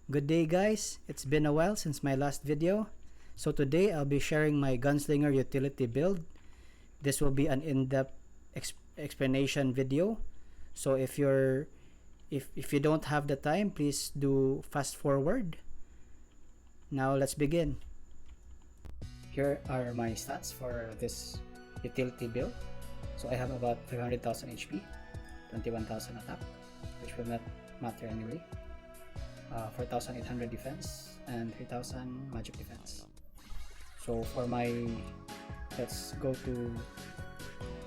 Good day guys, it's been a while since my last video. So today I'll be sharing my Gunslinger utility build. This will be an in-depth explanation video. So if you don't have the time, please do fast forward. Now let's begin. Here are my stats for this utility build. So I have about 300,000 HP, 21,000 attack, which will not matter anyway. 4,800 defense and 3,000 magic defense. So for let's go to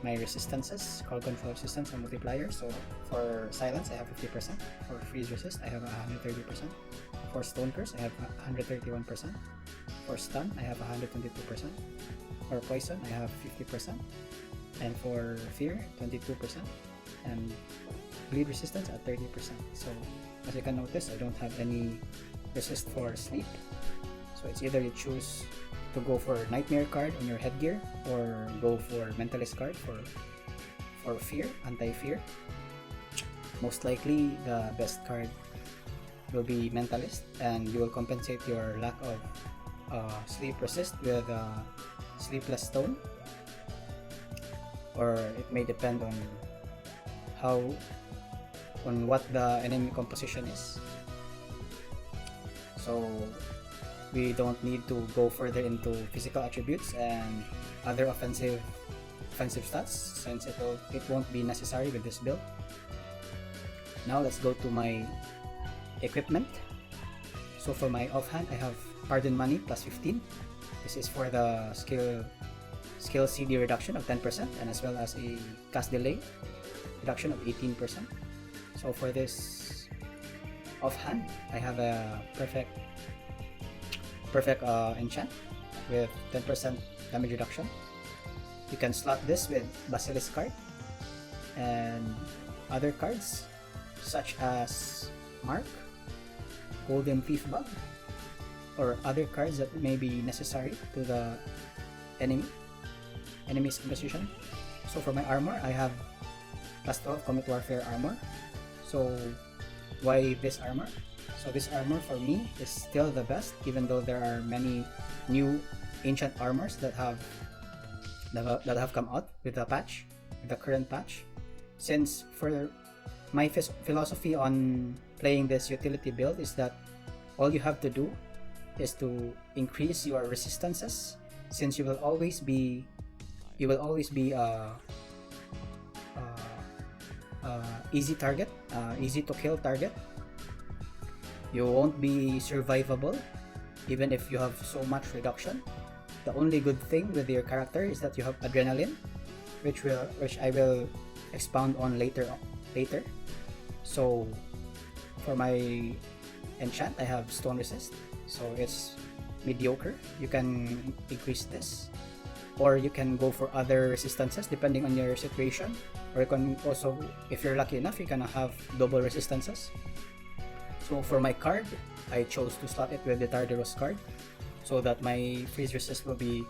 my resistances, call control resistance and multiplier. So for silence I have 50%, for freeze resist I have 130%, for stone curse I have 131%, for stun I have 122%, for poison I have 50%, and for fear 22%, and bleed resistance at 30%. So as you can notice, I don't have any resist for sleep. So it's either you choose to go for nightmare card on your headgear or go for mentalist card for fear, anti-fear. Most likely the best card will be mentalist, and you will compensate your lack of sleep resist with sleepless stone, or it may depend on what the enemy composition is. So we don't need to go further into physical attributes and other offensive stats, since it won't be necessary with this build. Now let's go to my equipment. So for my offhand I have Pardon Money plus 15. This is for the skill CD reduction of 10%, and as well as a cast delay reduction of 18%. So for this offhand, I have a perfect enchant with 10% damage reduction. You can slot this with Basilisk card and other cards such as Mark, Golden Thief Bug, or other cards that may be necessary to the enemy's composition. So for my armor, I have plus 12 Comet Warfare armor. So why this armor? So this armor for me is still the best, even though there are many new ancient armors that have come out with the current patch. Since for my philosophy on playing this utility build is that all you have to do is to increase your resistances, since you will always be easy target, easy to kill target. You won't be survivable even if you have so much reduction. The only good thing with your character is that you have adrenaline, which I will expound on later. So for my enchant I have stone resist, so it's mediocre. You can increase this, or you can go for other resistances depending on your situation, or you can also, if you're lucky enough, you can have double resistances. So for my card, I chose to slot it with the Tartarus card so that my freeze resist will be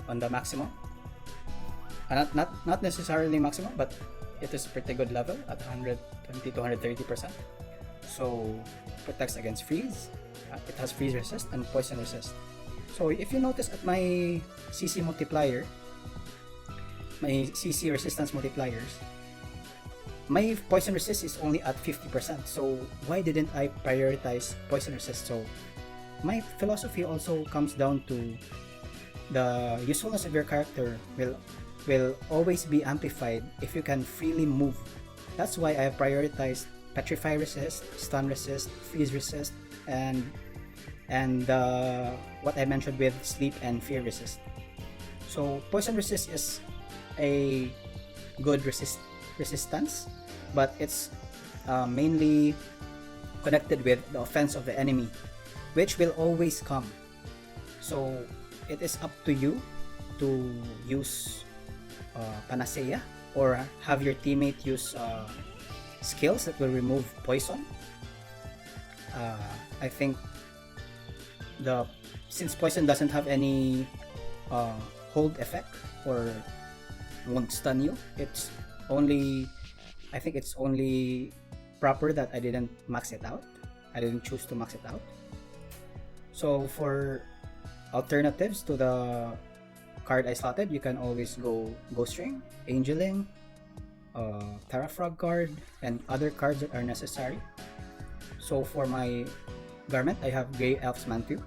on the maximum. Not necessarily maximum, but it is a pretty good level at 120 to 130%. So protects against freeze. It has freeze resist and poison resist. So if you notice at my CC multiplier, my CC resistance multipliers, my poison resist is only at 50%. So why didn't I prioritize poison resist? So my philosophy also comes down to the usefulness of your character will always be amplified if you can freely move. That's why I have prioritized petrify resist, stun resist, freeze resist, and what I mentioned with sleep and fear resist. So poison resist is a good resistance, but it's mainly connected with the offense of the enemy, which will always come. So it is up to you to use panacea, or have your teammate use skills that will remove poison. I think since poison doesn't have any hold effect or won't stun you, I think it's only proper that I didn't max it out. I didn't choose to max it out. So for alternatives to the card I slotted, you can always go Ghost Ring, Angeling, Terrafrog card, and other cards that are necessary. So for my garment, I have Grey Elf's Mantle.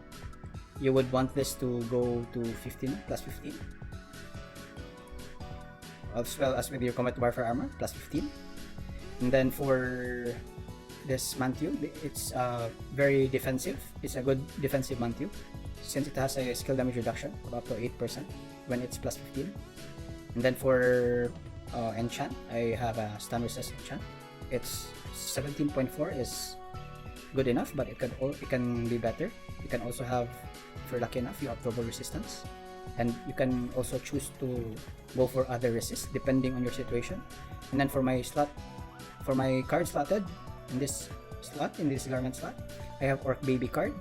You would want this to go to 15 plus 15, as well as with your Combat Warfare armor plus 15. And then for this Mantle, it's very defensive. It's a good defensive Mantle since it has a skill damage reduction of up to 8% when it's plus 15. And then for enchant, I have a stun resist enchant. It's 17.4 is good enough, but it can be better. You can also have, if you're lucky enough, you have double resistance, and you can also choose to go for other resists depending on your situation. And then for my card slotted in this garment slot, I have Orc Baby card.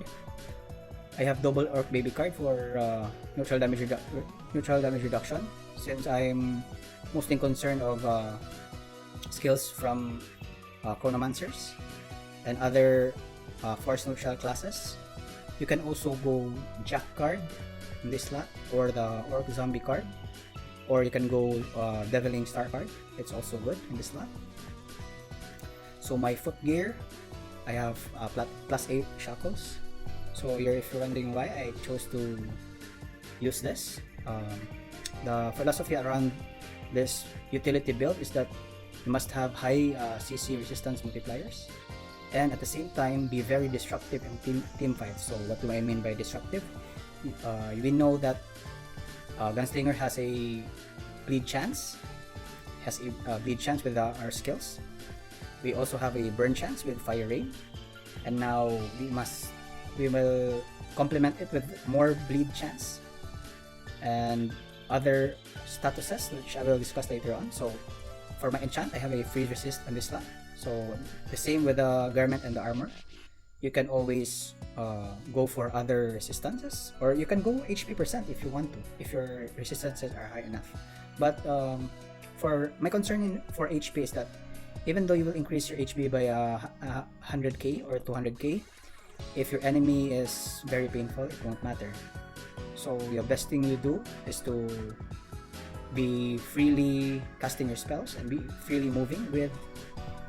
I have double Orc Baby card for neutral damage reduction, since I'm mostly concerned of skills from Chronomancers and other force neutral classes. You can also go Jack card in this slot, or the Orc Zombie card, or you can go Deviling Star card. It's also good in this slot. So my Footgear, I have plus 8 shackles. So if you're wondering why I chose to use this, the philosophy around this utility build is that you must have high CC resistance multipliers, and at the same time be very disruptive in team fights. So what do I mean by disruptive? We know that Gunslinger has a bleed chance, with our skills. We also have a burn chance with Fire Rain, and now we will complement it with more bleed chance and other statuses, which I will discuss later on. So for my enchant, I have a freeze resist on this slot. So the same with the garment and the armor. You can always go for other resistances, or you can go HP % if you want to, if your resistances are high enough. But for my concern for HP is that even though you will increase your HP by 100k or 200k, if your enemy is very painful, it won't matter. So the best thing you do is to be freely casting your spells and be freely moving with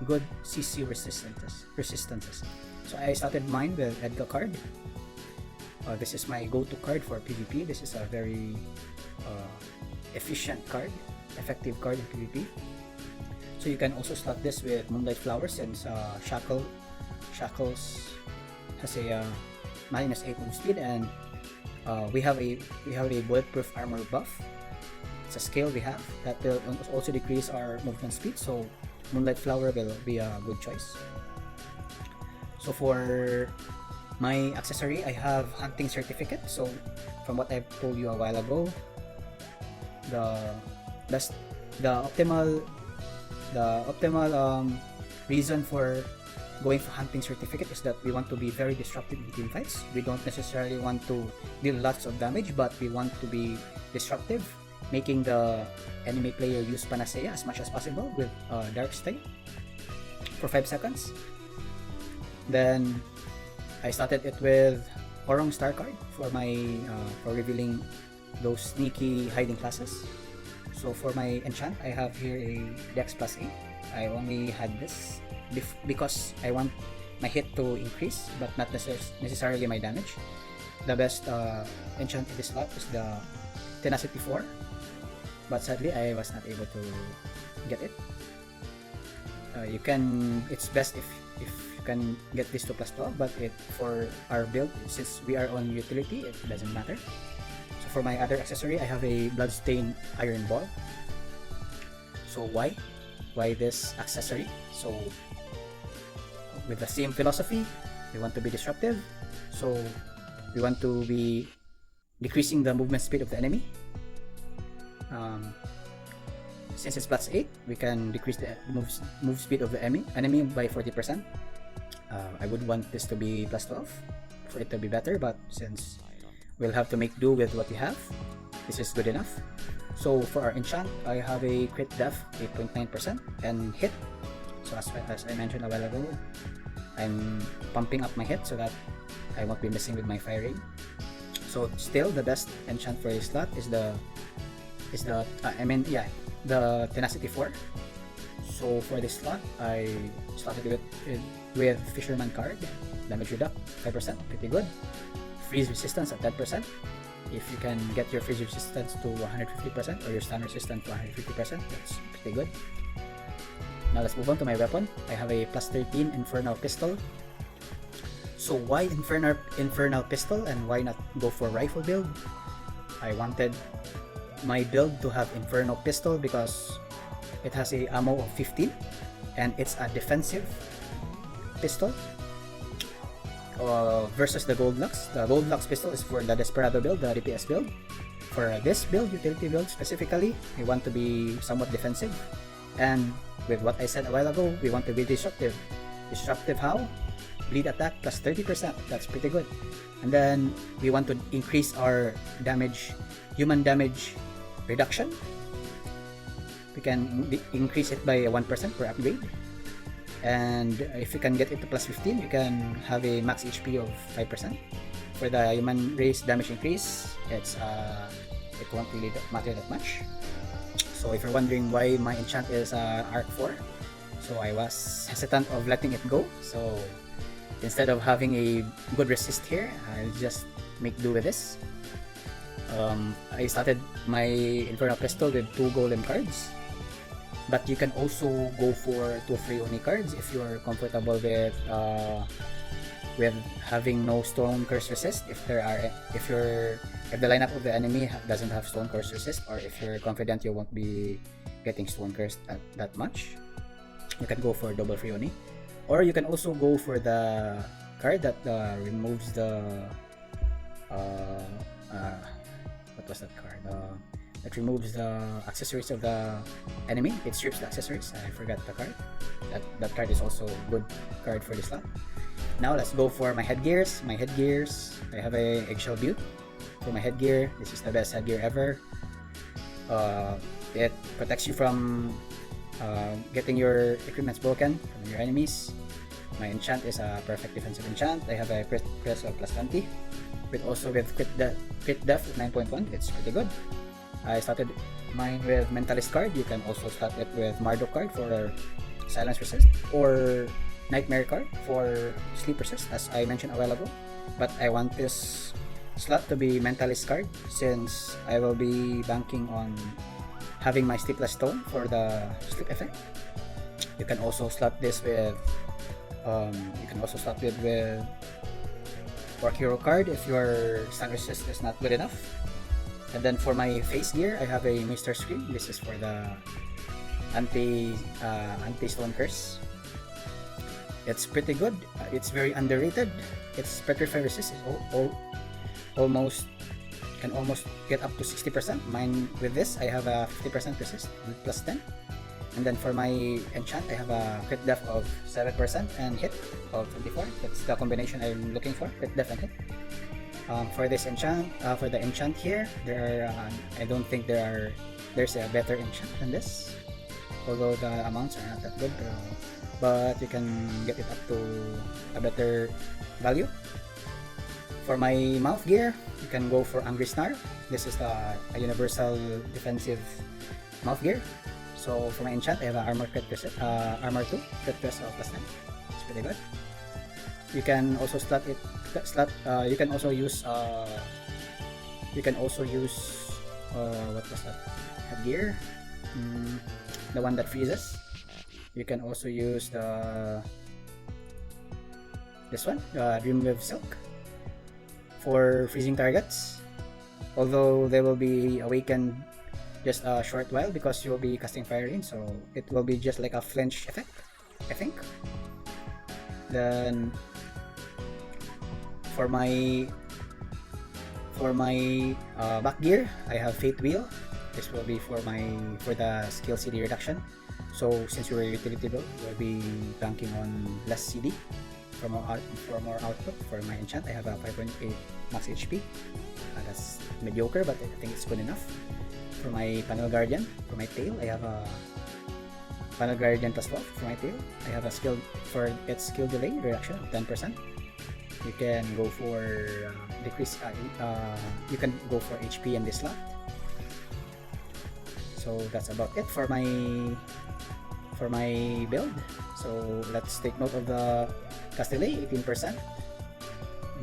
good CC resistances. So I started mine with Headgear card. This is my go-to card for PvP. This is a very efficient card, effective card in PvP. So you can also slot this with Moonlight Flower, since Shackles has a -8 move speed, and we have a bulletproof armor buff. It's a skill we have that will also decrease our movement speed, so Moonlight Flower will be a good choice. So for my accessory, I have Hunting Certificate. So from what I've told you a while ago, the optimal reason for going for Hunting Certificate is that we want to be very disruptive in team fights. We don't necessarily want to deal lots of damage, but we want to be disruptive, making the enemy player use Panacea as much as possible with Dark Stay for 5 seconds. Then I started it with Orong Star card for for revealing those sneaky hiding classes. So for my enchant, I have here a Dex plus 8. I only had this because I want my hit to increase, but not necessarily my damage. The best enchant in this slot is the Tenacity 4, but sadly I was not able to get it. It's best if you can get this to plus 12, but for our build, since we are on utility, it doesn't matter. So for my other accessory, I have a Bloodstained Iron Ball. So why this accessory? So with the same philosophy, we want to be disruptive, so we want to be decreasing the movement speed of the enemy. Since it's plus 8, we can decrease the move speed of the enemy by 40%. I would want this to be plus 12 for it to be better, but since we'll have to make do with what we have, this is good enough. So for our enchant, I have a crit def 8.9% and hit. So as I mentioned a while ago, I'm pumping up my hit so that I won't be messing with my firing. So still the best enchant for this slot is the Tenacity 4. So for this slot, I slotted with Fisherman card, damage reduct 5%, pretty good. Freeze resistance at 10%. If you can get your freeze resistance to 150% or your stun resistance to 150%, that's pretty good. Now let's move on to my weapon. I have a plus 13 Infernal Pistol. So why Infernal Pistol and why not go for rifle build? I wanted my build to have Infernal Pistol because it has a ammo of 15 and it's a defensive pistol versus the Goldlux. The Goldlux pistol is for the Desperado build, the DPS build. For this build, utility build specifically, we want to be somewhat defensive, and with what I said a while ago, we want to be disruptive. Disruptive how? Bleed attack plus 30%, that's pretty good. And then we want to increase our damage, human damage reduction. We can increase it by 1% per upgrade. And if you can get it to plus 15, you can have a max HP of 5%. For the human race damage increase, it won't really matter that much. So if you're wondering why my enchant is Arc 4, so I was hesitant of letting it go. So instead of having a good resist here, I'll just make do with this. I started my Infernal Pistol with 2 golem cards, but you can also go for 2 free Oni cards if you are comfortable with having no Stone Curse resist. If the lineup of the enemy doesn't have Stone Curse resist, or if you're confident you won't be getting Stone Cursed that much, you can go for double free Oni. Or you can also go for the card that removes the what was that card? That removes the accessories of the enemy. It strips the accessories. I forgot the card. That card is also a good card for this slot. Now let's go for my headgears. My headgears, I have a Eggshell Butte. For my headgear, this is the best headgear ever. It protects you from getting your equipments broken from your enemies. My enchant is a perfect defensive enchant. I have a press of plus 20, with crit def with 9.1. It's pretty good. I started mine with Mentalist card. You can also start it with Marduk card for silence resist, or Nightmare card for sleep resist, as I mentioned a while ago. But I want this slot to be Mentalist card since I will be banking on having my Sleepless Stone for the sleep effect. You can also slot this with with Orc Hero card if your stun resist is not good enough. And then for my face gear, I have a Mr. Scream. This is for the anti Stone Curse. It's pretty good. It's very underrated. Its Petrify resist is can almost get up to 60%. Mine with this, I have a 50% resist with plus 10. And then for my enchant, I have a crit def of 7% and hit of 24. That's the combination I'm looking for, crit def and hit. For this enchant, for the enchant here, I don't think there's a better enchant than this. Although the amounts are not that good, but you can get it up to a better value. For my mouth gear, you can go for Angry Snarl. This is a universal defensive mouth gear. So for my enchant, I have an armor 2, crit press of plus 10. It's pretty good. You can also you can also use what was that? Headgear, the one that freezes. You can also use this one, Dreamwave Silk, for freezing targets. Although they will be awakened just a short while because you will be casting Fire Rain, so it will be just like a flinch effect, I think. Then for my back gear, I have Fate Wheel. This will be for the skill CD reduction. So since you're a utility build, we'll be banking on less CD for more output. For my enchant, I have a 5.8 max HP. That's mediocre, but I think it's good enough. For my Panel Guardian, for my tail, I have a Final Guardian plus 12 for my tail. I have a skill for its skill delay reduction of 10%. You can go for decrease. You can go for HP in this slot. So that's about it for my build. So let's take note of the cast delay, 18%,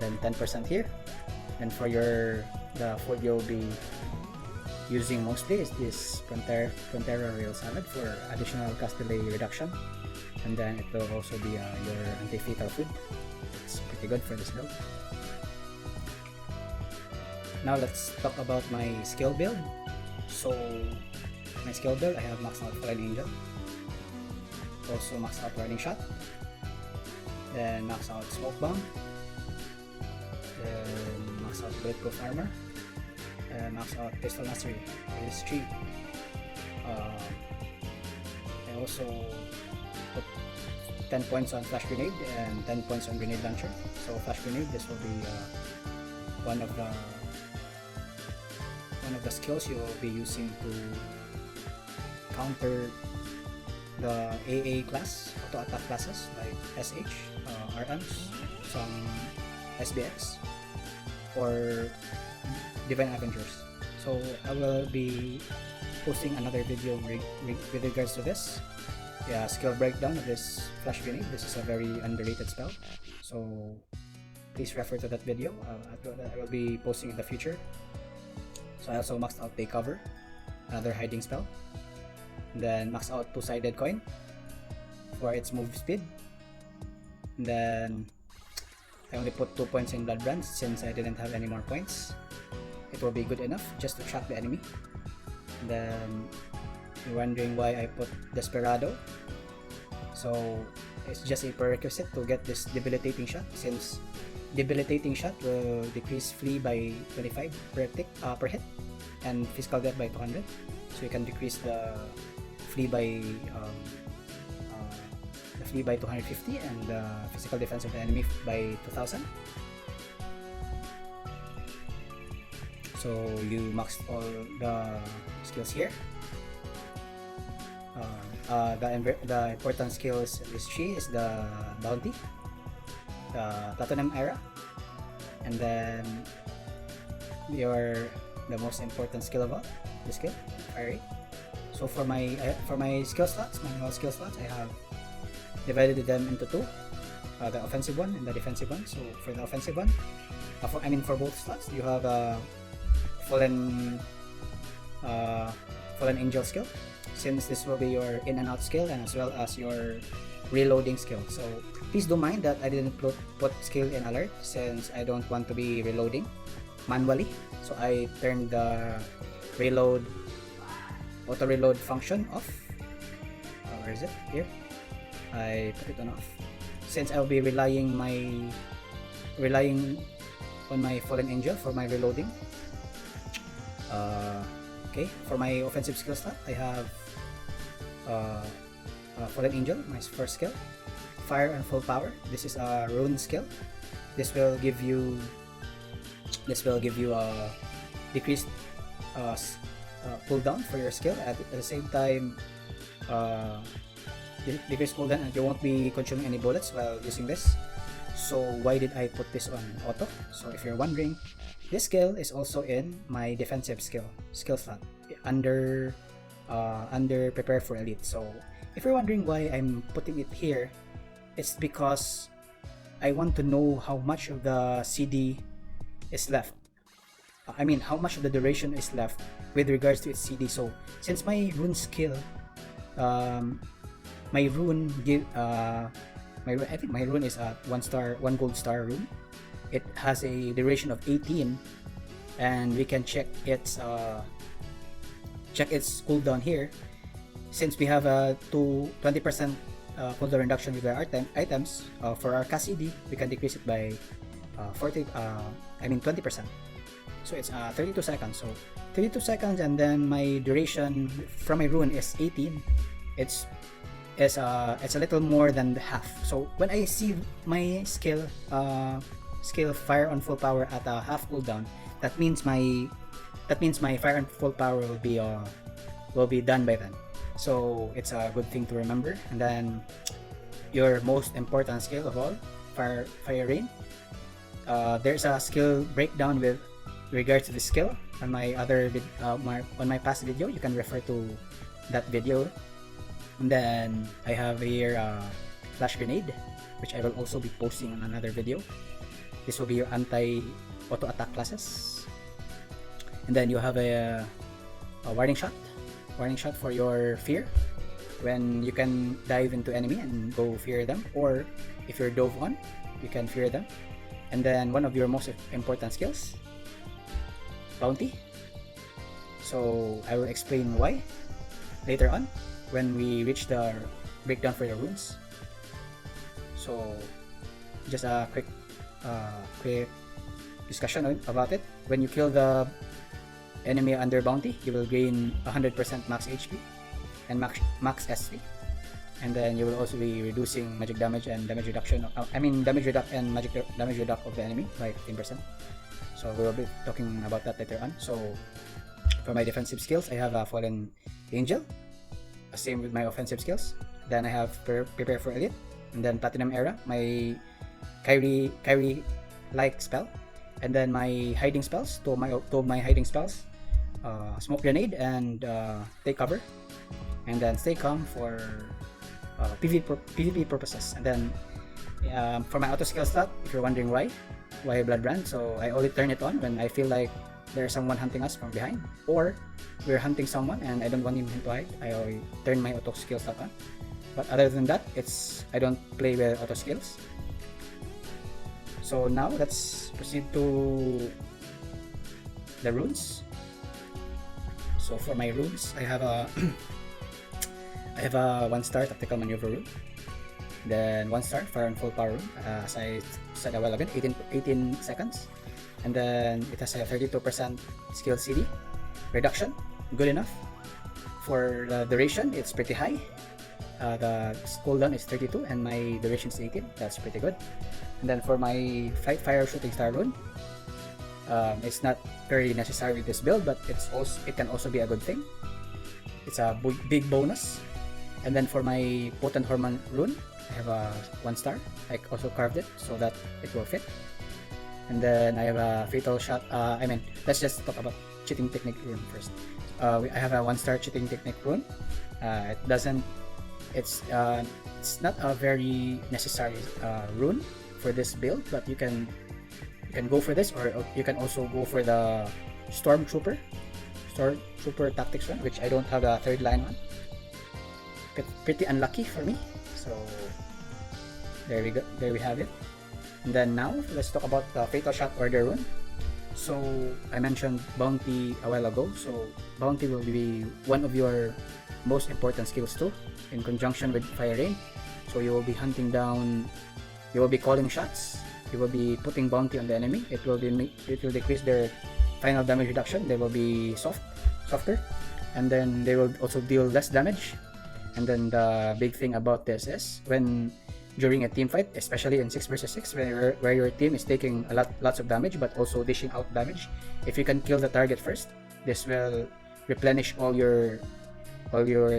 then 10% here. And for the food you'll be using mostly is this Frontera Rail Salad for additional cast delay reduction, and then it will also be your anti-fatal food. It's pretty good for this build. Now let's talk about my skill build. So my skill build, I have maxed out Fallen Angel, also maxed out Warning Shot, then maxed out Smoke Bomb, then maxed out Bulletproof Armor, and maxed out Pistol Mastery. This 3. I also put 10 points on Flash Grenade and 10 points on Grenade Launcher. So Flash Grenade, this will be one of the skills you will be using to counter the AA class, auto attack classes like SH, RMs, some SBX, or Divine Avengers. So I will be posting another video with regards to this. Yeah, skill breakdown of this Flash Grenade. This is a very underrated spell, so please refer to that video. I will be posting in the future. So I also maxed out Take Cover, another hiding spell. And then maxed out Two-Sided Coin for its move speed. And then I only put 2 points in Blood Brands since I didn't have any more points. It will be good enough just to track the enemy. And then you're wondering why I put Desperado. So it's just a prerequisite to get this Debilitating Shot, since Debilitating Shot will decrease flee by 25 per hit and physical death by 200. So you can decrease the flee by 250 and the physical defense of the enemy by 2000. So you maxed all the skills here. The important skills of this tree is the Bounty, the Platinum Era, and then the most important skill of all, the skill Fire Rate. So for my skill slots, manual skill slots, I have divided them into two, the offensive one and the defensive one. So for the offensive one, for both slots, you have a Fallen Angel skill, since this will be your in and out skill and as well as your reloading skill. So please don't mind that I didn't put skill in alert, since I don't want to be reloading manually. So I turned the auto reload function off. Where is it? Here. I put it on off, since I'll be relying on my Fallen Angel for my reloading. Okay, for my offensive skill slot, I have Fallen Angel, my first skill, Fire and Full Power. This is a rune skill. This will give you a decreased cooldown for your skill. At the same time, decreased cooldown, and you won't be consuming any bullets while using this. So why did I put this on auto? So if you're wondering, this skill is also in my defensive skill slot under Prepare for Elite. So if you're wondering why I'm putting it here, it's because I want to know how much of the CD is left. How much of the duration is left with regards to its CD. So since my rune skill, I think my rune is a 1 gold star rune. It has a duration of 18, and we can check its cooldown here. Since we have a 20% cooldown reduction with our items, for our cast CD, we can decrease it by 20%. So it's 32 seconds. So 32 seconds, and then my duration from my rune is 18. It's a little more than the half. So when I see my skill Fire on Full Power at a half cooldown, that means my Fire on Full Power will be done by then. so it's a good thing to remember. And then your most important skill of all, fire rain. There's a skill breakdown with regards to the skill on my other on my past video. You can refer to that video. And then I have here flash grenade, which I will also be posting on another video. This will be your anti-auto attack classes. And then you have a warning shot for your fear, when you can dive into enemy and go fear them, or if you're dove on, you can fear them. And then one of your most important skills, bounty. So I will explain why later on when we reach the breakdown for your runes. So just a quick discussion about it. When you kill the enemy under bounty, you will gain 100% max HP and max SP, and then you will also be reducing magic damage and damage reduction. Damage reduct and magic damage reduct of the enemy by 15%. So we will be talking about that later on. So for my defensive skills, I have a Fallen Angel. Same with my offensive skills. Then I have Prepare for Elite, and then Platinum Era, my Kyrie like spell, and then my hiding spells. Two of my hiding spells, Smoke Grenade and Take Cover, and then Stay Calm for PvP purposes. And then for my auto skill slot, if you're wondering why Blood Brand, so I only turn it on when I feel like there's someone hunting us from behind, or we're hunting someone and I don't want him to hide. I always turn my auto skill slot on. But other than that, I don't play with auto skills. So now let's proceed to the runes. So for my runes, I have a 1-star tactical maneuver rune, then 1-star fire and full power rune, as I said a while ago, 18 seconds, and then it has a 32% skill CD reduction, good enough. For the duration, it's pretty high. The cooldown is 32 and my duration is 18. That's pretty good. And then for my fire shooting star rune, it's not very necessary with this build, but it can also be a good thing. It's a big bonus. And then for my potent hormone rune, I have a 1-star. I also carved it so that it will fit. And then I have a fatal shot. Let's just talk about cheating technique rune first. I have a 1-star cheating technique rune. It's not a very necessary rune for this build, but you can go for this, or you can also go for the Stormtrooper tactics one, which I don't have a third line on. Pretty unlucky for me. So there we go. There we have it. And then now let's talk about the fatal shot order rune. So I mentioned bounty a while ago. So bounty will be one of your most important skills too, in conjunction with fire rain. So you will be hunting down, you will be calling shots, you will be putting bounty on the enemy. It will decrease their final damage reduction. They will be softer, and then they will also deal less damage. And then the big thing about this is during a team fight, especially in 6 versus 6, where your team is taking lots of damage but also dishing out damage, if you can kill the target first, this will replenish all your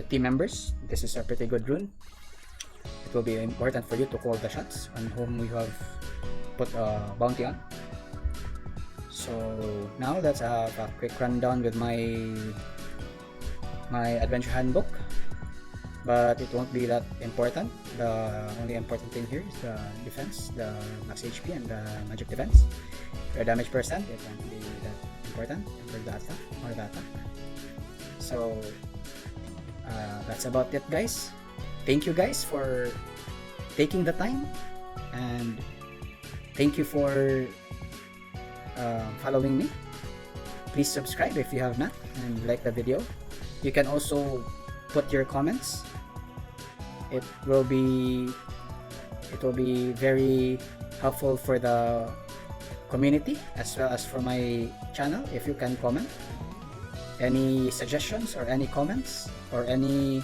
team members. This is a pretty good rune. It will be important for you to call the shots on whom you have put a bounty on. So now let's have a quick rundown with my adventure handbook, but it won't be that important. The only important thing here is the defense, the max HP and the magic defense. For damage percent, it won't be that important for the attack. So that's about it, guys. Thank you guys for taking the time, and thank you for following me. Please subscribe if you have not, and like the video. You can also put your comments. It will be very helpful for the community as well as for my channel if you can comment any suggestions or any comments or any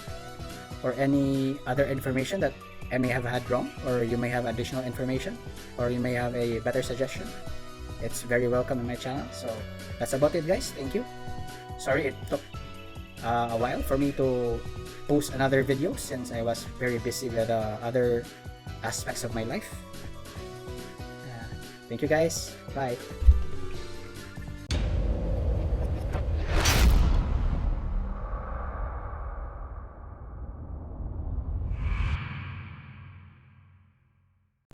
other information that I may have had wrong, or you may have additional information, or you may have a better suggestion. It's very welcome in my channel. So that's about it, guys. Thank you. Sorry it took a while for me to post another video since I was very busy with other aspects of my life. Thank you guys. Bye.